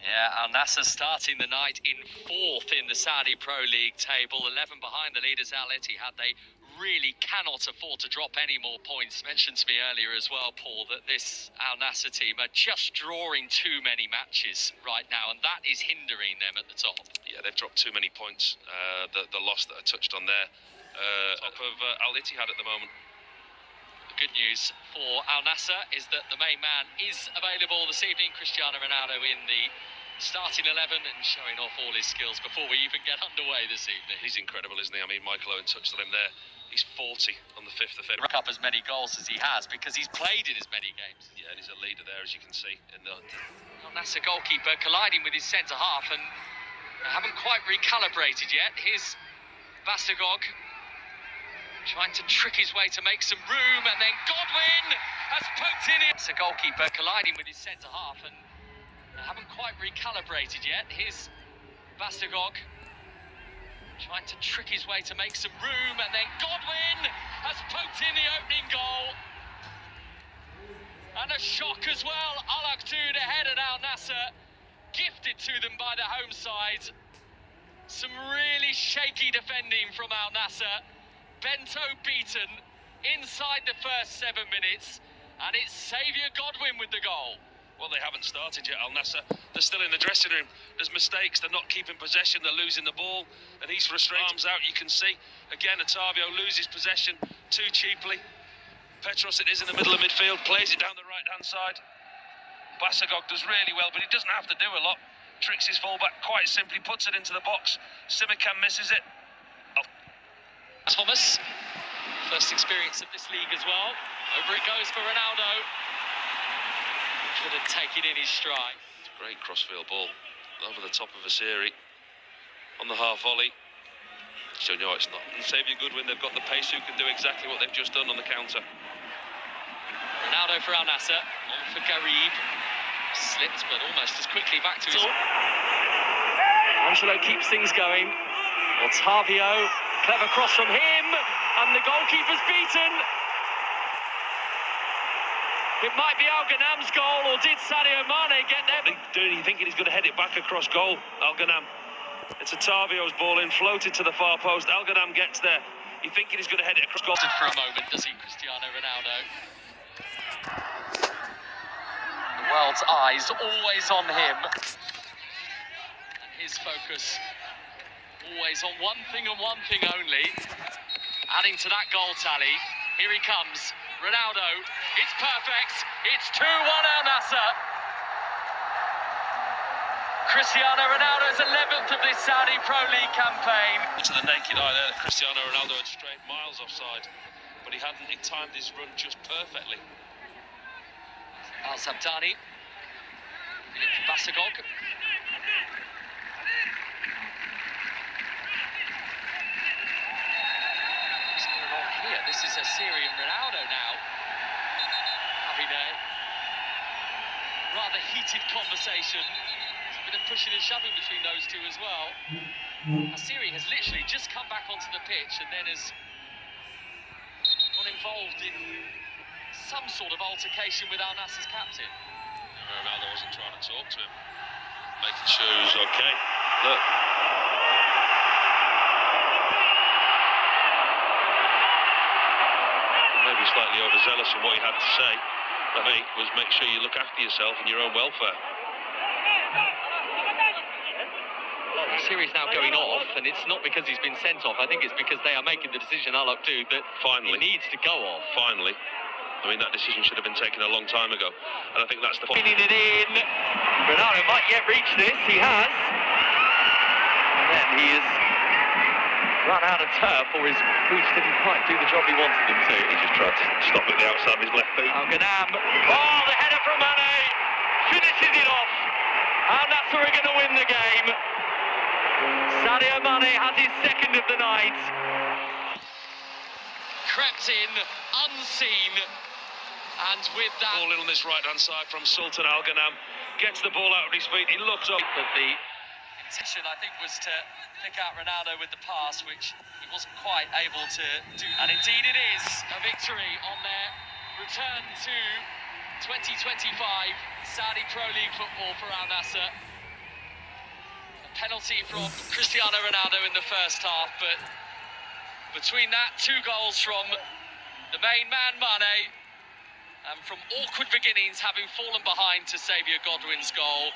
Yeah, Al Nassr starting the night in fourth in the Saudi Pro League table, 11 behind the leaders Al Ittihad. They really cannot afford to drop any more points. Mentioned to me earlier as well, Paul, that this Al Nassr team are just drawing too many matches right now, and that is hindering them at the top. Yeah, they've dropped too many points. The loss that I touched on there, top of Al Ittihad at the moment. The good news for Al Nassr is that the main man is available this evening, Cristiano Ronaldo, in the starting 11 and showing off all his skills before we even get underway this evening. He's incredible, isn't he? I mean, Michael Owen touched on him there. He's 40 on the 5th of February. Rack up as many goals as he has because he's played in as many games. Yeah, and he's a leader there, as you can see. Al Nassr goalkeeper colliding with his centre half, and they haven't quite recalibrated yet. Here's Bastagog trying to trick his way to make some room, and then Godwin has poked in it. It's a goalkeeper colliding with his centre half, and they haven't quite recalibrated yet. Here's Bastagog trying to trick his way to make some room, and then Godwin has poked in the opening goal. And a shock as well. Al Akhtoud ahead at Al Nassr, gifted to them by the home side. Some really shaky defending from Al Nassr. Bento beaten inside the first 7 minutes, and it's Saviour Godwin with the goal. Well, they haven't started yet, Al Nassr. They're still in the dressing room. There's mistakes. They're not keeping possession. They're losing the ball, and he's frustrated. Arms out, you can see. Again, Otavio loses possession too cheaply. Petros, it is in the middle of midfield, plays it down the right-hand side. Bastagog does really well, but he doesn't have to do a lot. Tricks his fullback quite simply, puts it into the box. Simikan misses it. Thomas, first experience of this league as well. Over it goes for Ronaldo. Couldn't take it in his stride. It's a great crossfield ball over the top of Asiri on the half volley. So no, it's not. And Saviour Godwin, they've got the pace who can do exactly what they've just done on the counter. Ronaldo for Al Nassr, on for Garib. Slipped, but almost as quickly back to his... Angelo keeps things going. Otavio, clever cross from him, and the goalkeeper's beaten. It might be Al Ghanam's goal, or did Sadio Mane get there? You're thinking he's going to head it back across goal, Al Ghanam. It's Otavio's ball in, floated to the far post. Al Ghanam gets there. You're thinking he's going to head it across goal. For a moment, does he, Cristiano Ronaldo? The world's eyes always on him. And his focus always on one thing and one thing only. Adding to that goal tally. Here he comes. Ronaldo. It's perfect. It's 2-1 Al Nassr. Cristiano Ronaldo's 11th of this Saudi Pro League campaign. To the naked eye there, Cristiano Ronaldo had strayed miles offside, but he hadn't. He timed his run just perfectly. Al Sabtani. In it for Bastagog. What's going on here? This is Asiri and Ronaldo now having a rather heated conversation. There's a bit of pushing and shoving between those two as well. Asiri has literally just come back onto the pitch and then has got involved in some sort of altercation with Al Nassr's captain. Ronaldo wasn't trying to talk to him, making sure he was okay. Look. Maybe slightly overzealous in what he had to say. But mate, was make sure you look after yourself and your own welfare. The series now going off, and it's not because he's been sent off. I think it's because they are making the decision, Al Akhtoud, that Finally. he needs to go off. Finally. I mean, that decision should have been taken a long time ago. And I think that's the point. Pinning it in. Ronaldo might yet reach this. He has. And then he has run out of turf, or his boots didn't quite do the job he wanted them to. He just tried to stop it the outside of his left boot. Al Ghanam. Oh, the header from Mane. Finishes it off. Al Nassr are going to win the game. Sadio Mane has his second of the night. Crept in, unseen. And with that... Ball in on this right-hand side from Sultan Al Ghanam. Gets the ball out of his feet. He looks up. But the intention, I think, was to pick out Ronaldo with the pass, which he wasn't quite able to do. And indeed it is a victory on their return to 2025 Saudi Pro League football for Al Nassr. penalty from Cristiano Ronaldo in the first half, but between that, 2 goals from the main man, Mane, and from awkward beginnings, having fallen behind to Saviour Godwin's goal,